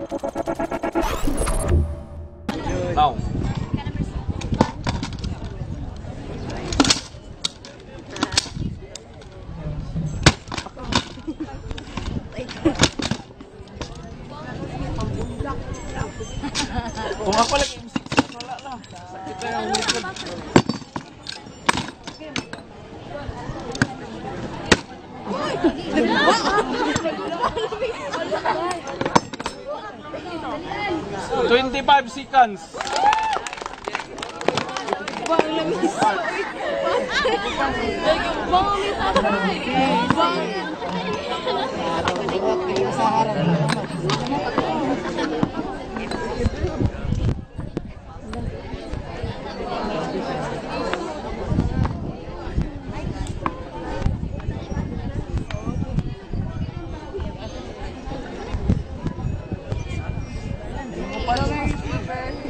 Now. Kung ako lagi M6, wala lang. Sakit na yung likod. So, 25 seconds.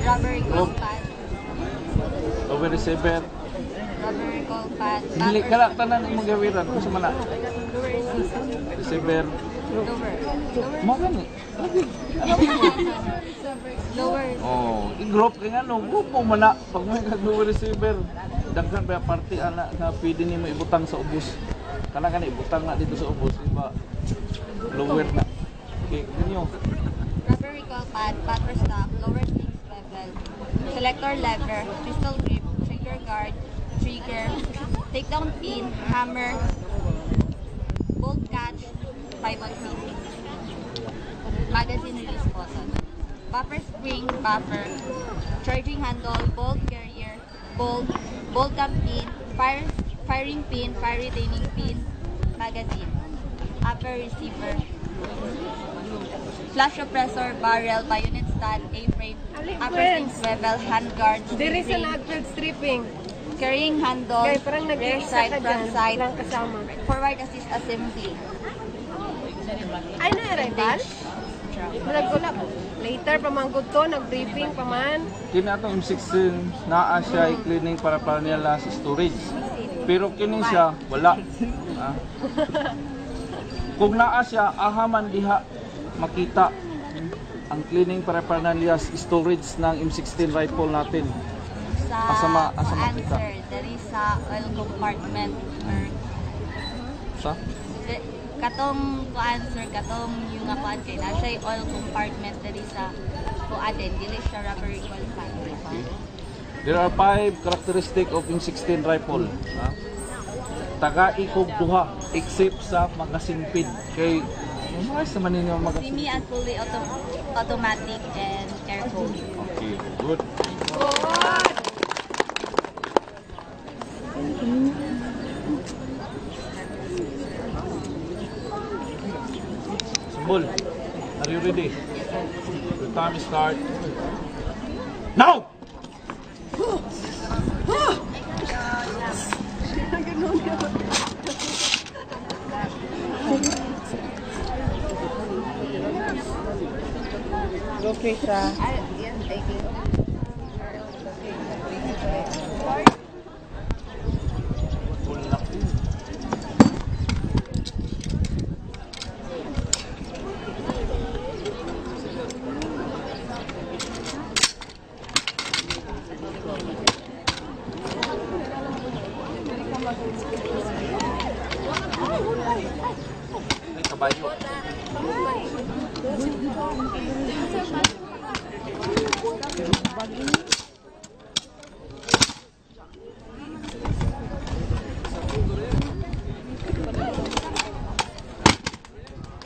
Rubber gold pad. Over receiver. Rubber gold pad. Dili kala tanan imong gawiran kung sa mana. Receiver. Lower. Mo gani. Lower. Oh, i-group kay ngano, grupo man na pag may kag receiver. Daghan pa party ana nga pwede nimo ibutang sa ubos. Kana ibutang na dito sa ubos, iba lower na. Okay, ganyo. Rubber recoil pad, buffer stop, lower swing level, selector lever, pistol grip, trigger guard, trigger, takedown pin, hammer, bolt catch, pivot pin, magazine release button, buffer spring, buffer, charging handle, bolt carrier, bolt gun pin, firing pin, fire retaining pin, magazine, upper receiver, flash suppressor, barrel, bayonet stand, A-frame, upper swing swivel, handguard, There is an actual stripping. carrying handle, Kaya parang rear nag-iisa side, ka front dyan. side, Walang kasama. forward assist assembly. Ay, na-arrival? Gulag-gulag. Later, pamanggod to, nag-briefing pa man. Kini atong M16 naa siya i-cleaning para nila sa storage. Pero kini siya wala. Ah. Kung naa siya ahaman diha makita ang cleaning para nila sa storage ng M16 rifle natin. Sa Asama kita. answer, there is sa oil compartment or Sa katong answer katong yung nga kuan kay na siya oil compartment diri sa kuan din dili siya rubber recoil pad. there are 5 characteristic of M16 rifle. Ah. Taga ikog duha except sa magazine pin kay mas naman ninyo magazine. Semi and fully automatic and air cooled. Okay, good. Bull, are you ready? The time start now. Go, Krista. Thank you. Full lock.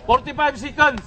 45 seconds.